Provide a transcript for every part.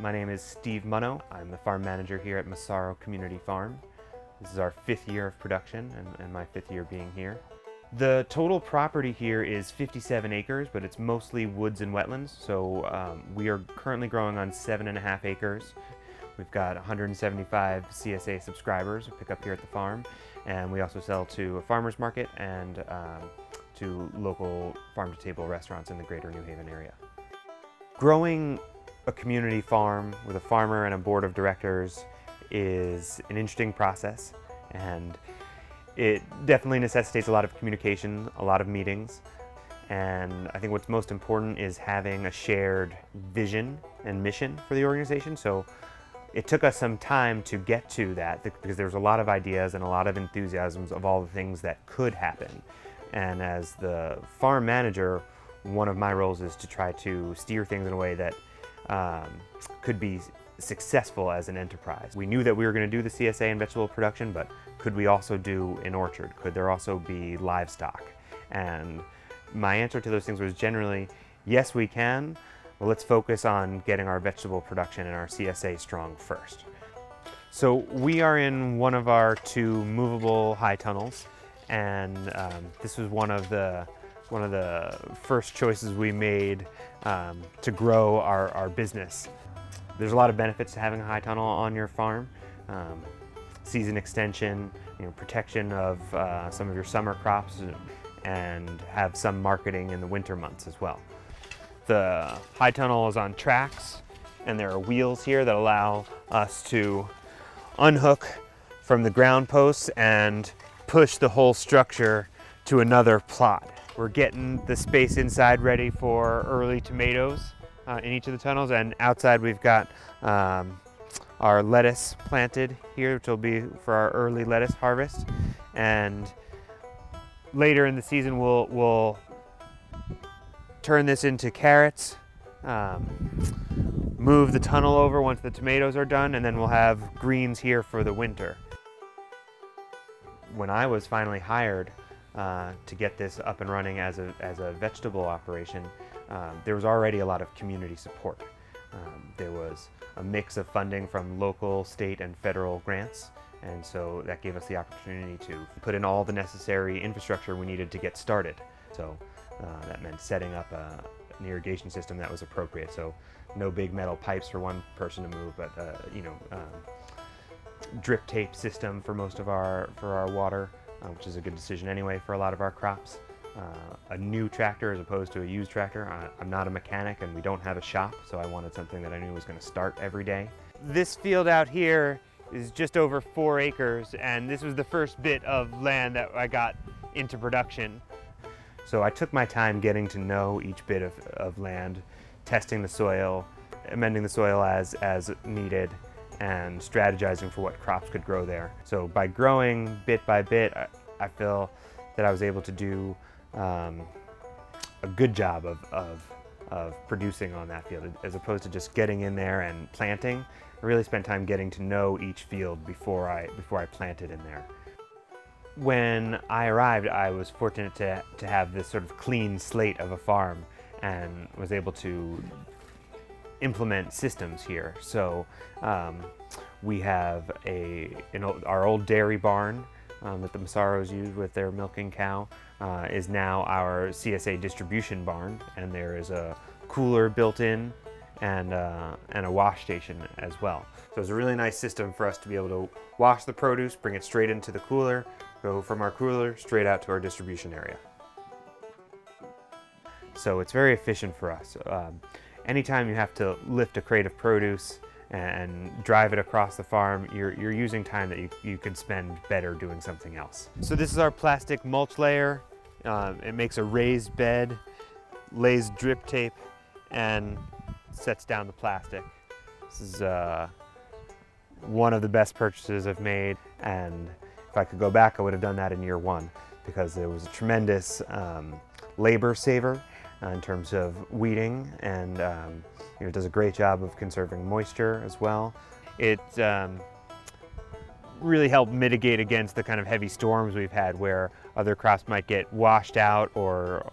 My name is Steve Munno. I'm the farm manager here at Massaro Community Farm. This is our 5th year of production and my 5th year being here. The total property here is 57 acres, but it's mostly woods and wetlands. So we are currently growing on 7.5 acres. We've got 175 CSA subscribers who pick up here at the farm, and we also sell to a farmer's market and to local farm-to-table restaurants in the greater New Haven area. Growing a community farm with a farmer and a board of directors is an interesting process, and it definitely necessitates a lot of communication, a lot of meetings, and I think what's most important is having a shared vision and mission for the organization. So it took us some time to get to that because there's a lot of ideas and a lot of enthusiasms of all the things that could happen. And as the farm manager, one of my roles is to try to steer things in a way that could be successful as an enterprise. We knew that we were going to do the CSA and vegetable production, but could we also do an orchard? Could there also be livestock? And my answer to those things was generally, yes, we can. Well, let's focus on getting our vegetable production and our CSA strong first. So we are in one of our 2 movable high tunnels, and this was one of the first choices we made to grow our business. There's a lot of benefits to having a high tunnel on your farm. Season extension, protection of some of your summer crops, and have some marketing in the winter months as well. The high tunnel is on tracks, and there are wheels here that allow us to unhook from the ground posts and push the whole structure to another plot. We're getting the space inside ready for early tomatoes in each of the tunnels, and outside we've got our lettuce planted here, which will be for our early lettuce harvest. And later in the season we'll turn this into carrots, move the tunnel over once the tomatoes are done, and then we'll have greens here for the winter. When I was finally hired to get this up and running as a vegetable operation, there was already a lot of community support. There was a mix of funding from local, state, and federal grants, and so that gave us the opportunity to put in all the necessary infrastructure we needed to get started. So that meant setting up an irrigation system that was appropriate. So no big metal pipes for one person to move, but drip tape system for most of our water, which is a good decision anyway for a lot of our crops. A new tractor as opposed to a used tractor. I'm not a mechanic and we don't have a shop, so I wanted something that I knew was going to start every day. This field out here is just over 4 acres, and this was the first bit of land that I got into production. So I took my time getting to know each bit of land, testing the soil, amending the soil as needed, and strategizing for what crops could grow there. So by growing bit by bit, I feel that I was able to do a good job of producing on that field, as opposed to just getting in there and planting. I really spent time getting to know each field before I planted in there. When I arrived, I was fortunate to have this sort of clean slate of a farm and was able to implement systems here. So we have our old dairy barn that the Massaros use with their milking cow is now our CSA distribution barn, and there is a cooler built in and a wash station as well. So it's a really nice system for us to be able to wash the produce, bring it straight into the cooler, go from our cooler straight out to our distribution area. So it's very efficient for us. Anytime you have to lift a crate of produce and drive it across the farm, you're using time that you could spend better doing something else. So this is our plastic mulch layer. It makes a raised bed, lays drip tape, and sets down the plastic. This is one of the best purchases I've made, and if I could go back, I would have done that in year 1, because there was a tremendous labor saver in terms of weeding, and it does a great job of conserving moisture as well. It really help mitigate against the kind of heavy storms we've had where other crops might get washed out or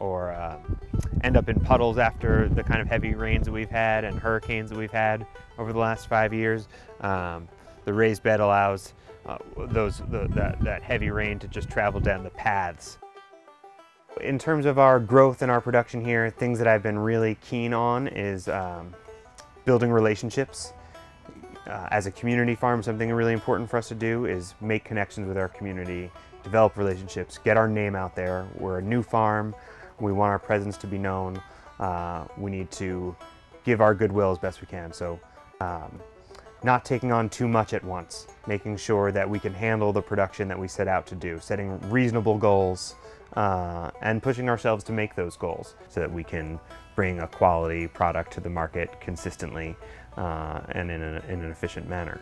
end up in puddles after the kind of heavy rains that we've had and hurricanes that we've had over the last 5 years. The raised bed allows that heavy rain to just travel down the paths. In terms of our growth and our production here, things that I've been really keen on is building relationships. As a community farm, something really important for us to do is make connections with our community, develop relationships, get our name out there. We're a new farm. We want our presence to be known. We need to give our goodwill as best we can. So not taking on too much at once, making sure that we can handle the production that we set out to do, setting reasonable goals and pushing ourselves to make those goals so that we can bring a quality product to the market consistently and in an efficient manner.